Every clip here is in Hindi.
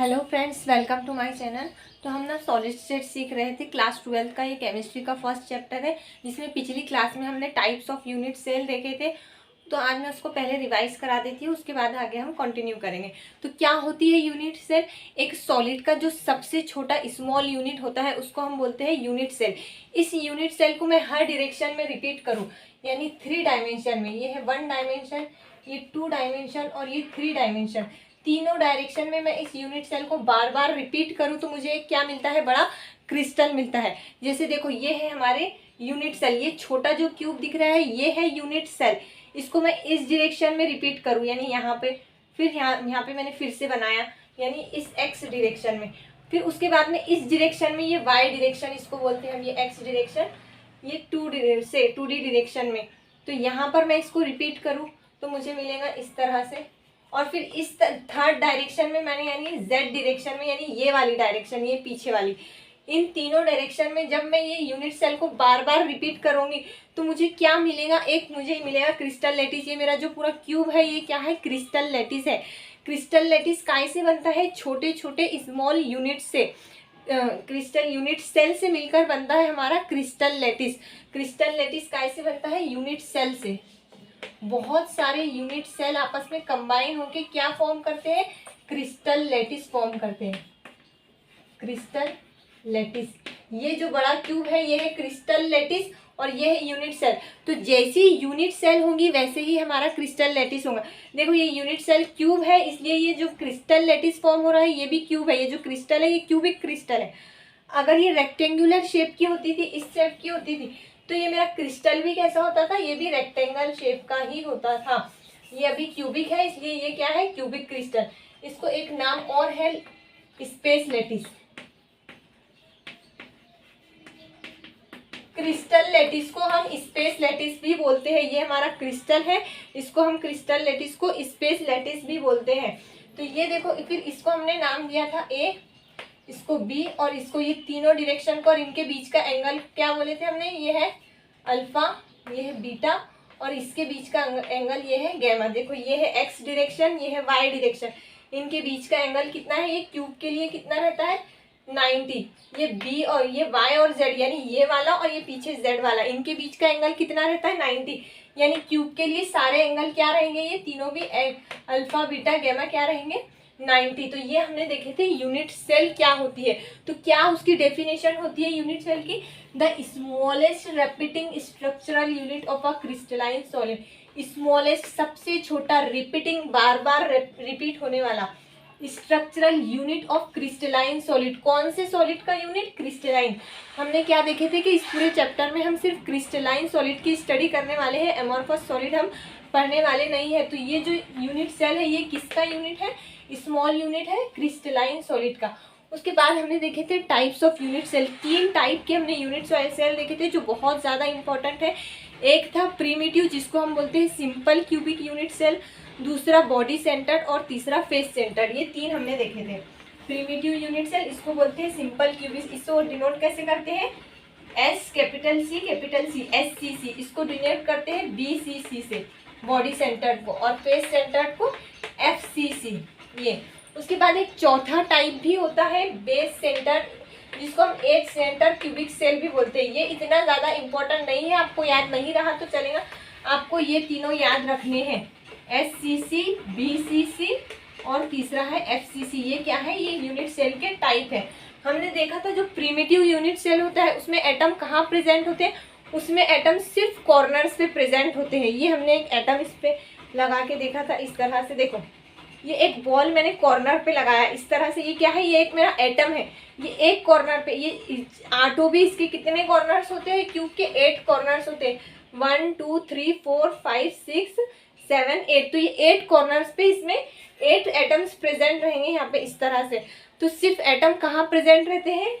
Hello friends, welcome to my channel. तो हम ना सॉलिड स्टेट सीख रहे थे। क्लास 12 का ये केमिस्ट्री का फर्स्ट चैप्टर है, जिसमें पिछली क्लास में हमने टाइप्स ऑफ यूनिट सेल देखे थे। तो आज मैं उसको पहले रिवाइज करा देती हूँ, उसके बाद आगे हम कंटिन्यू करेंगे। तो क्या होती है यूनिट सेल? एक सॉलिड का जो सबसे छोटा स्मॉल यूनिट होता है उसको हम बोलते हैं यूनिट सेल। इस यूनिट सेल को मैं हर डायरेक्शन में रिपीट करूँ, यानी 3 डायमेंशन में। ये है 1 डायमेंशन, ये 2 डायमेंशन और ये 3 डायमेंशन। तीनों डायरेक्शन में मैं इस यूनिट सेल को बार बार रिपीट करूं तो मुझे क्या मिलता है? बड़ा क्रिस्टल मिलता है। जैसे देखो, ये है हमारे यूनिट सेल। ये छोटा जो क्यूब दिख रहा है ये है यूनिट सेल। इसको मैं इस डायरेक्शन में रिपीट करूं, यानी यहाँ पे, फिर यहाँ पे मैंने फिर से बनाया, यानी इस एक्स डायरेक्शन में। फिर उसके बाद में इस डायरेक्शन में, ये वाई डायरेक्शन इसको बोलते हैं हम, ये एक्स डायरेक्शन, ये 2D डायरेक्शन में। तो यहाँ पर मैं इसको रिपीट करूँ तो मुझे मिलेगा इस तरह से। और फिर इस थर्ड डायरेक्शन में मैंने, यानी जेड डायरेक्शन में, यानी ये वाली डायरेक्शन, ये पीछे वाली, इन तीनों डायरेक्शन में जब मैं ये यूनिट सेल को बार बार रिपीट करूंगी तो मुझे क्या मिलेगा? एक मुझे मिलेगा क्रिस्टल लैटिस। ये मेरा जो पूरा क्यूब है ये क्या है? क्रिस्टल लैटिस है। क्रिस्टल लैटिस काय से बनता है? छोटे छोटे स्मॉल यूनिट से, क्रिस्टल यूनिट सेल से मिलकर बनता है हमारा क्रिस्टल लैटिस। क्रिस्टल लैटिस काय से बनता है? यूनिट सेल से। बहुत सारे यूनिट सेल आपस में कंबाइन होकर क्या फॉर्म करते हैं? क्रिस्टल लैटिस फॉर्म करते हैं। क्रिस्टल लैटिस, ये जो बड़ा क्यूब है ये है क्रिस्टल लैटिस और ये है यूनिट सेल। तो जैसी यूनिट सेल होंगी वैसे ही हमारा क्रिस्टल लैटिस होगा। देखो, ये यूनिट सेल क्यूब है, इसलिए ये जो क्रिस्टल लैटिस फॉर्म हो रहा है ये भी क्यूब है। ये जो क्रिस्टल है ये क्यूबिक क्रिस्टल है। अगर ये रेक्टेंगुलर शेप की होती थी, इस शेप की होती थी, तो ये मेरा क्रिस्टल भी कैसा होता था? ये भी रेक्टेंगल शेप का ही होता था। ये अभी क्यूबिक है, इसलिए ये क्या है? Cubic crystal. इसको एक नाम और है, स्पेस लैटिस। क्रिस्टल लैटिस को हम स्पेस लैटिस भी बोलते हैं। ये हमारा क्रिस्टल है, इसको हम क्रिस्टल लैटिस को स्पेस लैटिस भी बोलते हैं। तो ये देखो, फिर इसको हमने नाम दिया था ए, इसको बी, और इसको ये तीनों डायरेक्शन को और इनके बीच का एंगल क्या बोले थे हमने? ये है अल्फा, ये है बीटा, और इसके बीच का एंगल ये है गैमा। देखो, ये है एक्स डायरेक्शन, ये है वाई डायरेक्शन। इनके बीच का एंगल कितना है? ये क्यूब के लिए कितना रहता है? 90। ये बी और ये वाई और जेड, यानी ये वाला और ये पीछे जेड वाला, इनके बीच का एंगल कितना रहता है? 90। यानी क्यूब के लिए सारे एंगल क्या रहेंगे? ये तीनों भी अल्फा बीटा गैमा क्या रहेंगे? 90। तो ये हमने देखे थे यूनिट सेल क्या होती है। तो क्या उसकी डेफिनेशन होती है यूनिट सेल की? The smallest repeating structural unit of a crystalline solid. Smallest, सबसे छोटा, रिपीटिंग, बार बार रिपीट होने वाला structural unit of crystalline solid. कौन से सॉलिड का यूनिट? क्रिस्टलाइन। हमने क्या देखे थे कि इस पूरे चैप्टर में हम सिर्फ क्रिस्टलाइन सॉलिड की स्टडी करने वाले हैं, एमॉर्फस सॉलिड हम पढ़ने वाले नहीं है। तो ये जो यूनिट सेल है ये किसका यूनिट है? स्मॉल यूनिट है क्रिस्टलाइन सॉलिड का। उसके बाद हमने देखे थे types of unit cell. 3 type के हमने यूनिट सेल देखे थे जो बहुत ज़्यादा इंपॉर्टेंट है। एक था प्रीमिटिव, जिसको हम बोलते हैं सिंपल क्यूबिक यूनिट सेल, दूसरा बॉडी सेंटर्ड और तीसरा फेस सेंटर्ड। ये 3 हमने देखे थे। प्रीमिटिव यूनिट सेल, इसको बोलते हैं सिंपल क्यूबिक। इसको डिनोट कैसे करते हैं? S capital C S C C. इसको डिनोट करते हैं बी सी सी से, बॉडी सेंटर्ड को, और फेस सेंटर्ड को एफ सी सी। ये उसके बाद एक चौथा टाइप भी होता है बेस सेंटर, जिसको हम एज सेंटर क्यूबिक सेल भी बोलते हैं। ये इतना ज़्यादा इंपॉर्टेंट नहीं है, आपको याद नहीं रहा तो चलेगा। आपको ये तीनों याद रखने हैं, एस सी सी, बी सी सी और तीसरा है एफ सी सी। ये क्या है? ये यूनिट सेल के टाइप है। हमने देखा था जो प्रीमिटिव यूनिट सेल होता है उसमें एटम कहाँ प्रेजेंट होते हैं? उसमें एटम सिर्फ कॉर्नर्स पे प्रेजेंट होते हैं। ये हमने एक एटम इस पे लगा के देखा था, इस तरह से। देखो, ये एक बॉल मैंने कॉर्नर पे लगाया इस तरह से। ये क्या है? ये एक मेरा एटम है, ये एक कॉर्नर पे। ये आटो भी, इसके कितने कॉर्नर्स होते हैं? क्यूब के 8 कॉर्नर्स होते हैं। 1 2 3 4 5 6 7 8। तो ये 8 कॉर्नर्स पे इसमें 8 एटम्स प्रेजेंट रहेंगे यहाँ पे इस तरह से। तो सिर्फ एटम कहाँ प्रेजेंट रहते हैं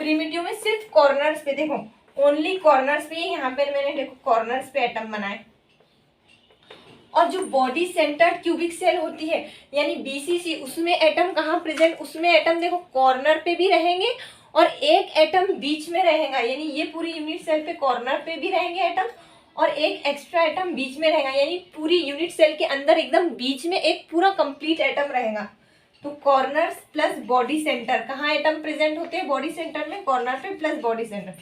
प्रीमिटिव में? सिर्फ कॉर्नर्स पे। देखो, ओनली कॉर्नर्स पे। यहाँ पे मैंने देखो कॉर्नर्स पे एटम बनाए। और जो बॉडी सेंटर्ड क्यूबिक सेल होती है यानी बीसीसी, उसमें एटम कहाँ प्रेजेंट? उसमें एटम देखो कॉर्नर पे भी रहेंगे और एक एटम बीच में रहेगा। यानी ये पूरी यूनिट सेल पे कॉर्नर पे भी रहेंगे एटम और एक एक्स्ट्रा एटम बीच में रहेगा। यानी पूरी यूनिट सेल के अंदर एकदम बीच में एक पूरा कंप्लीट एटम रहेगा। तो कॉर्नर्स प्लस बॉडी सेंटर, कहाँ एटम प्रेजेंट होते हैं? बॉडी सेंटर में, कॉर्नर पे plus body centre.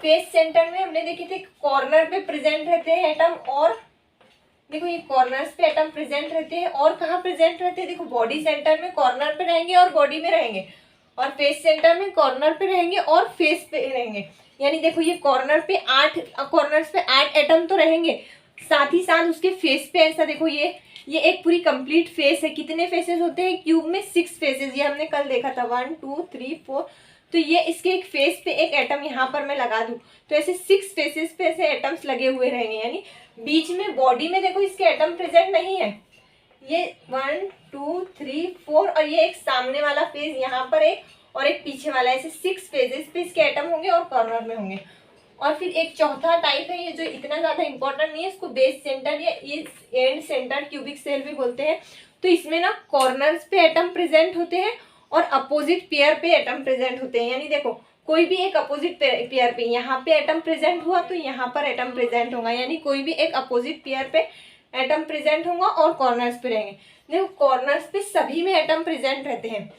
Face centre में हमने देखे थे कॉर्नर पे प्रेजेंट रहते हैं एटम, और देखो ये कॉर्नर्स पे एटम प्रेजेंट रहते हैं, और कहाँ प्रेजेंट रहते हैं? देखो बॉडी सेंटर में कॉर्नर पे रहेंगे और बॉडी में रहेंगे, और फेस सेंटर में कॉर्नर पे रहेंगे और फेस पे रहेंगे। यानी देखो ये कॉर्नर पे 8 कॉर्नर्स पे 8 एटम तो रहेंगे, साथ ही साथ उसके फेस पे ऐसा देखो ये एक पूरी कंप्लीट फेस है। कितने फेसेस होते हैं क्यूब में? 6 फेसेस, ये हमने कल देखा था, 1 2 3 4। तो ये इसके एक फेस पे एक एटम यहाँ पर मैं लगा दूँ तो ऐसे 6 फेसेस पे ऐसे एटम्स लगे हुए रहेंगे। यानी बीच में बॉडी में देखो इसके एटम प्रेजेंट नहीं है, ये 1 2 3 4, और ये एक सामने वाला फेज यहाँ पर एक, और एक पीछे वाला, ऐसे 6 फेजेस पे इसके एटम होंगे और कॉर्नर में होंगे। और फिर एक चौथा टाइप है, ये जो इतना ज़्यादा इंपॉर्टेंट नहीं है, इसको बेस सेंटर या एंड सेंटर क्यूबिक सेल भी बोलते हैं। तो इसमें ना कॉर्नर्स पे एटम प्रेजेंट होते हैं और अपोजिट पेयर पे एटम प्रेजेंट होते हैं। यानी देखो कोई भी एक अपोजिट पेयर पे, यहाँ पे एटम प्रेजेंट हुआ तो यहाँ पर एटम प्रेजेंट होगा, यानी कोई भी एक अपोजिट पेयर पे एटम प्रेजेंट होगा और कॉर्नर्स पे रहेंगे। देखो कॉर्नर्स पे सभी में एटम प्रेजेंट रहते हैं।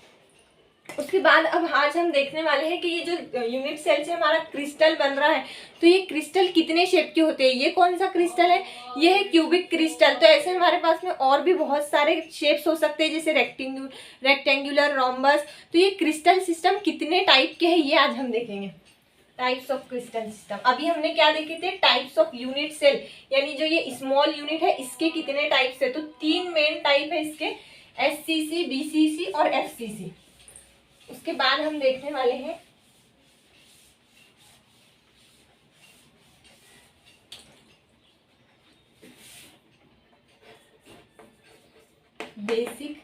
उसके बाद अब आज हम देखने वाले हैं कि ये जो यूनिट सेल से हमारा क्रिस्टल बन रहा है, तो ये क्रिस्टल कितने शेप के होते हैं? ये कौन सा क्रिस्टल है? ये है क्यूबिक क्रिस्टल। तो ऐसे हमारे पास में और भी बहुत सारे शेप्स हो सकते हैं, जैसे रेक्टेंगुलर, रोम्बस। तो ये क्रिस्टल सिस्टम कितने टाइप के हैं ये आज हम देखेंगे, टाइप्स ऑफ क्रिस्टल सिस्टम। अभी हमने क्या देखे थे? टाइप्स ऑफ यूनिट सेल, यानी जो ये स्मॉल यूनिट है इसके कितने टाइप्स है। तो 3 मेन टाइप है इसके, SCC, BCC और FCC। उसके बाद हम देखने वाले हैं basic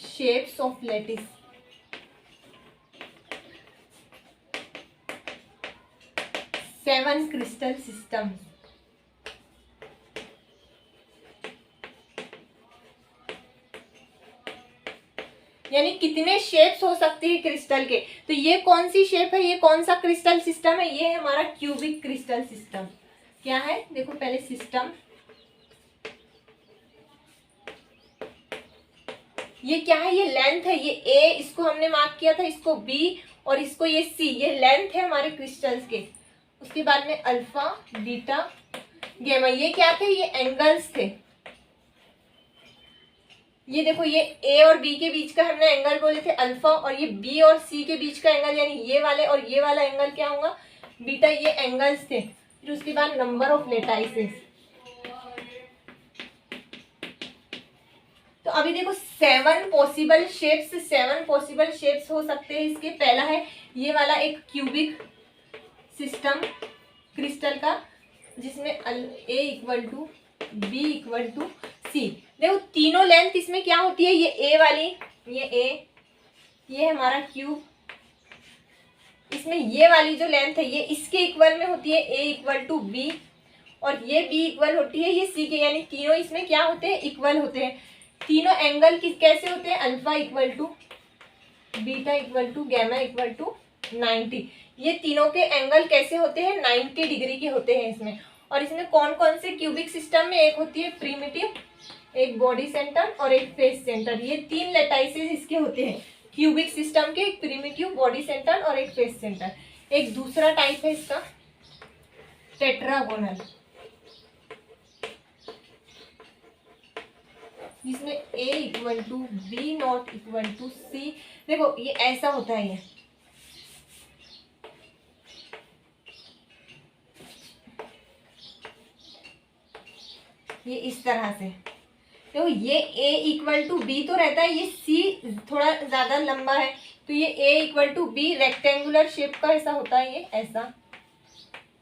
shapes of lattice. Seven crystal system. यानी कितने शेप्स हो सकते हैं क्रिस्टल के। तो ये कौन सी शेप है, ये कौन सा क्रिस्टल सिस्टम है? ये है हमारा क्यूबिक क्रिस्टल सिस्टम। क्या है? देखो पहले सिस्टम, ये क्या है? ये लेंथ है, ये A, इसको हमने मार्क किया था, इसको B और इसको ये C, ये लेंथ है हमारे क्रिस्टल्स के। उसके बाद में अल्फा, बीटा, गामा, ये क्या थे? ये एंगल्स थे। ये देखो ये A और B के बीच का हमने एंगल बोले थे अल्फा, और ये B और C के बीच का एंगल, यानी ये वाले और ये वाला एंगल क्या होगा? बीटा। ये एंगल्स थे। फिर उसके बाद नंबर ऑफ लेटाइसेस। तो अभी देखो 7 पॉसिबल शेप्स हो सकते हैं इसके। पहला है ये वाला एक क्यूबिक सिस्टम क्रिस्टल का, जिसमें A equal to B equal to C। देखो तीनों लेंथ इसमें क्या होती है? ये A वाली, ये A, ये हमारा क्यूब, इसमें ये वाली जो लेंथ है ये इसके इक्वल में होती है, A इक्वल टू B, और ये B इक्वल होती है ये C के। यानी तीनों इसमें क्या होते हैं? इक्वल होते हैं। तीनों एंगल कैसे होते हैं? Alpha equal to beta equal to gamma equal to 90। ये तीनों के एंगल कैसे होते हैं? 90 डिग्री के होते हैं इसमें। और इसमें कौन कौन से क्यूबिक सिस्टम में? एक होती है प्रिमिटिव, एक बॉडी सेंटर और एक फेस सेंटर। ये 3 लेटाइसेस इसके होते हैं क्यूबिक सिस्टम के, एक प्रिमिटिव, बॉडी सेंटर और एक फेस सेंटर। एक दूसरा टाइप है इसका टेट्रागोनल, जिसमें A equal to B not equal to C। देखो ये ऐसा होता है, ये इस तरह से। देखो ये A इक्वल टू B तो रहता है, ये C थोड़ा ज़्यादा लंबा है, तो ये A equal to B rectangular shape का ऐसा होता है, ये ऐसा।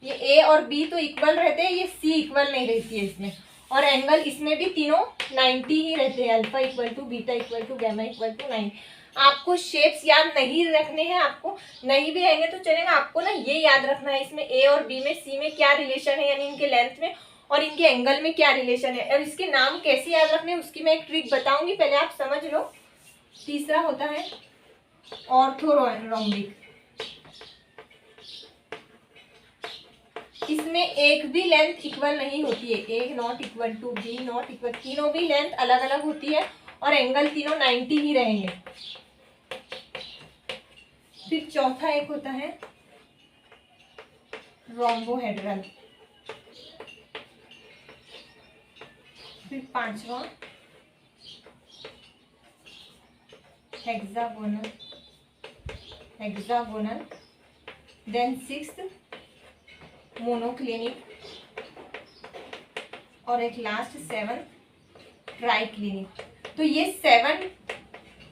ये A और B तो इक्वल रहते हैं, ये C इक्वल नहीं रहती है इसमें। और एंगल इसमें भी तीनों 90 ही रहते हैं, alpha equal to beta equal to gamma equal to 90। आपको शेप्स याद नहीं रखने हैं, आपको नहीं भी रहेंगे तो चलेगा, आपको ना ये याद रखना है इसमें A और B में, C में क्या रिलेशन है, यानी इनके लेंथ में और इनके एंगल में क्या रिलेशन है, और इसके नाम कैसे याद रखने हैं उसकी मैं एक ट्रिक बताऊंगी, पहले आप समझ लो। तीसरा होता है ऑर्थोरोम्बिक। इसमें एक भी लेंथ इक्वल नहीं होती है, A not equal to B not equal, तीनों भी लेंथ अलग अलग होती है और एंगल तीनों 90 ही रहेंगे। फिर चौथा एक होता है रोम्बोहेड्रल। फिर पांचवा हेक्सागोनल, देन सिक्स्थ मोनोक्लिनिक, और एक लास्ट 7 ट्राइक्लिनिक। तो ये 7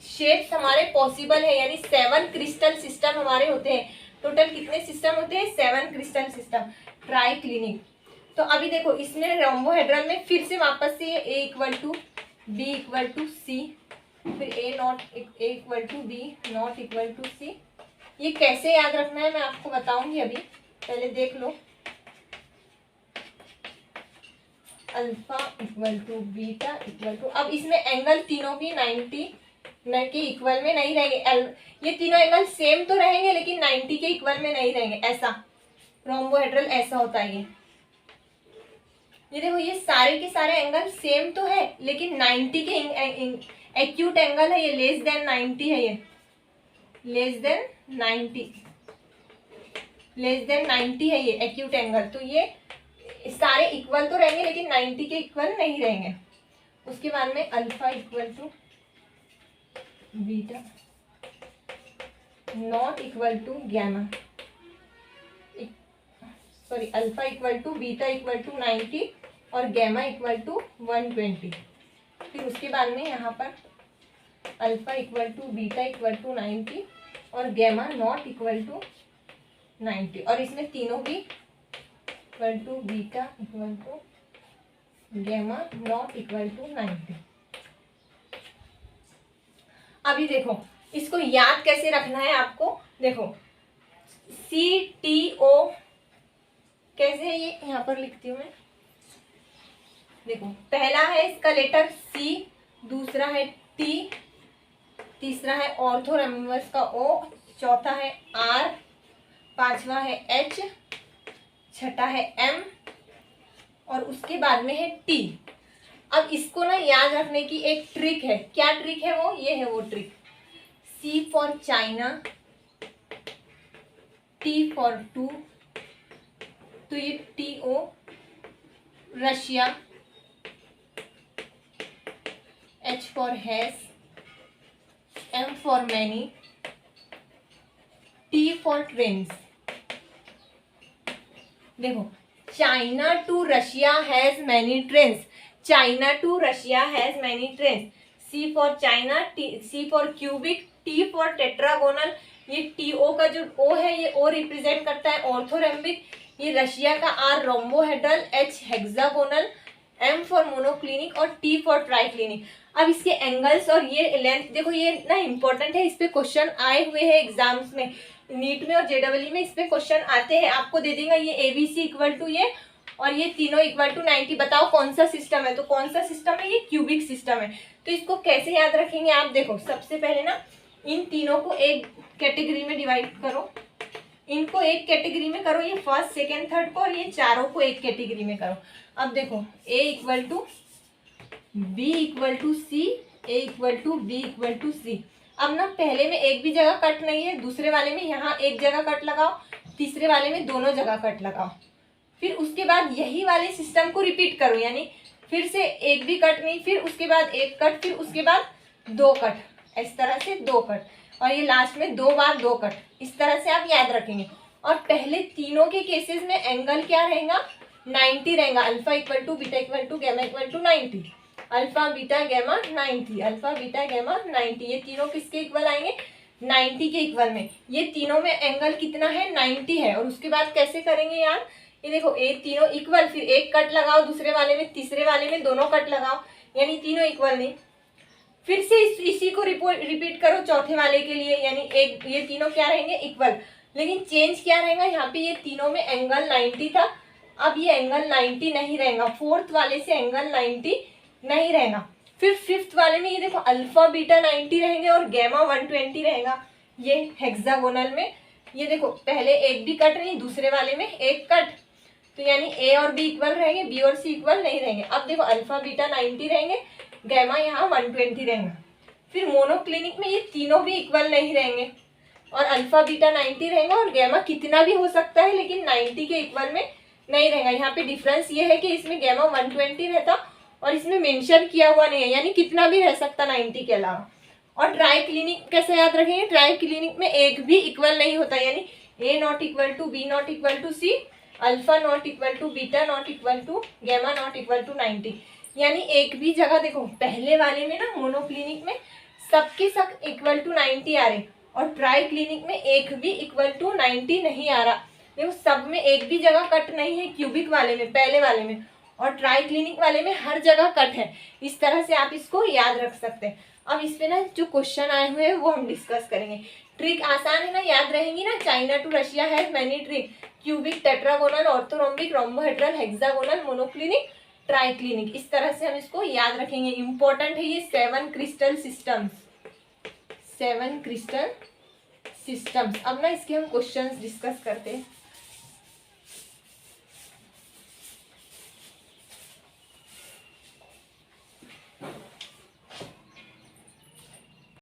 शेप्स हमारे पॉसिबल है, यानी 7 क्रिस्टल सिस्टम हमारे होते हैं। टोटल कितने सिस्टम होते हैं? 7 क्रिस्टल सिस्टम ट्राइक्लिनिक। तो अभी देखो इसमें रोम्बोहेड्रल में फिर से वापस से A equal to B equal to C, फिर A not A equal to B not equal to C। ये कैसे याद रखना है मैं आपको बताऊंगी, अभी पहले देख लो। Alpha equal to beta equal to, अब इसमें एंगल तीनों भी 90 के इक्वल में नहीं रहेंगे। ये तीनों एंगल सेम तो रहेंगे लेकिन 90 के इक्वल में नहीं रहेंगे। ऐसा रोम्बोहेड्रल ऐसा होता है। ये देखो ये सारे के सारे एंगल सेम तो है लेकिन 90 के एक्यूट एंगल है, ये लेस देन 90 है, ये लेस देन 90 है ये एक्यूट एंगल। तो ये सारे इक्वल तो रहेंगे लेकिन 90 के इक्वल नहीं रहेंगे। उसके बाद में alpha equal to beta not equal to gamma, sorry alpha equal to beta equal to 90 और गैमा इक्वल टू 120। फिर उसके बाद में यहाँ पर alpha equal to beta equal to 90 और गैमा नॉट इक्वल टू 90, और इसमें तीनों भी equal to beta equal to gamma not equal to 90। अभी देखो इसको याद कैसे रखना है आपको। देखो CTO कैसे है, ये यहाँ पर लिखती हूँ मैं। देखो पहला है इसका लेटर C, दूसरा है T, तीसरा है ऑर्थोरेम्बस का O, चौथा है R, पांचवा है H, छठा है M और उसके बाद में है T। अब इसको ना याद रखने की एक ट्रिक है। क्या ट्रिक है वो? ये है वो trick. C for China, T for to, तो ये TO Russia, H for has, M for many, T for trains. देखो China to Russia has many trains, China to Russia has many trains. C for China, C for cubic, T for tetragonal. ये TO का जो O है ये O रिप्रेजेंट करता है ऑर्थोरेम्बिक, ये रशिया का R rhombohedral, H hexagonal, M for monoclinic और T फॉर ट्राइक्लिनिक। अब इसके एंगल्स और ये लेंथ देखो, ये ना इंपॉर्टेंट है, इस पे क्वेश्चन आए हुए हैं एग्जाम्स में, नीट में और JEE में इस पे क्वेश्चन आते हैं। आपको दे देंगे ये ABC इक्वल टू ये और ये तीनों इक्वल टू 90, बताओ कौन सा सिस्टम है। तो कौन सा सिस्टम है? ये क्यूबिक सिस्टम है। तो इसको कैसे याद रखेंगे आप? देखो सबसे पहले ना इन तीनों को एक कैटेगरी में डिवाइड करो, इनको एक कैटेगरी में करो, ये फर्स्ट सेकेंड थर्ड को, और ये चारों को एक कैटेगरी में करो। अब देखो A equal to B equal to C, A equal to B equal to C। अब ना पहले में एक भी जगह कट नहीं है, दूसरे वाले में यहाँ एक जगह कट लगाओ, तीसरे वाले में दोनों जगह कट लगाओ। फिर उसके बाद यही वाले सिस्टम को रिपीट करो, यानी फिर से एक भी कट नहीं, फिर उसके बाद एक कट, फिर उसके बाद दो कट, इस तरह से दो कट, और ये लास्ट में 2 बार 2 कट। इस तरह से आप याद रखेंगे। और पहले तीनों के केसेस में एंगल क्या रहेगा? 90 रहेगा। Alpha equal to beta equal to gamma equal to 90, alpha beta gamma 90, alpha beta gamma 90। ये तीनों किसके इक्वल आएंगे? 90 के इक्वल में। ये तीनों में एंगल कितना है? 90 है। और उसके बाद कैसे करेंगे यार? ये देखो एक तीनों इक्वल, फिर एक कट लगाओ दूसरे वाले में, तीसरे वाले में दोनों कट लगाओ, यानी तीनों इक्वल नहीं। फिर से इसी को रिपीट करो चौथे वाले के लिए, यानी एक, ये तीनों क्या रहेंगे? इक्वल। लेकिन चेंज क्या रहेगा यहाँ पे? ये तीनों में एंगल 90 था, अब ये एंगल 90 नहीं रहेगा। फोर्थ वाले से एंगल 90 नहीं रहेगा। फिर फिफ्थ वाले में ये देखो अल्फा बीटा 90 रहेंगे और गैमा 120 रहेगा। ये हेक्सागोनल में ये देखो पहले एक भी कट नहीं, दूसरे वाले में एक कट, तो यानी A और B इक्वल रहेंगे, B और C इक्वल नहीं रहेंगे। अब देखो अल्फा बीटा 90 रहेंगे, गैमा यहाँ 120 रहेगा। फिर मोनोक्लिनिक में ये तीनों भी इक्वल नहीं रहेंगे और अल्फा बीटा 90 रहेगा और गैमा कितना भी हो सकता है लेकिन 90 के इक्वल में नहीं रहेगा। यहाँ पे डिफरेंस ये है कि इसमें गैमा 120 रहता और इसमें मेंशन किया हुआ नहीं है, यानी कितना भी रह सकता 90 के अलावा। और ट्राई क्लिनिक कैसे याद रखेंगे, ट्राई क्लिनिक में एक भी इक्वल नहीं होता, यानी A not equal to B not equal to C, alpha not equal to beta not equal to gamma not equal to 90। यानी एक भी जगह देखो पहले वाले में ना मोनोक्लिनिक में सबके सब इक्वल टू 90 आ रहे और ट्राई क्लिनिक में एक भी इक्वल टू 90 नहीं आ रहा। देखो सब में एक भी जगह कट नहीं है, क्यूबिक वाले में पहले वाले में, और ट्राई क्लिनिक वाले में हर जगह कट है। इस तरह से आप इसको याद रख सकते हैं। अब इस पे ना जो क्वेश्चन आए हुए हैं वो हम डिस्कस करेंगे। ट्रिक आसान है ना, याद रहेंगी ना। चाइना टू रशिया है many trick, cubic, tetragonal, orthorhombic, rhombohedral, hexagonal, monoclinic, try clinic. इस तरह से हम इसको याद रखेंगे। इंपॉर्टेंट है ये 7 क्रिस्टल सिस्टम्स, 7 क्रिस्टल सिस्टम्स। अब ना इसके हम क्वेश्चंस डिस्कस करते हैं।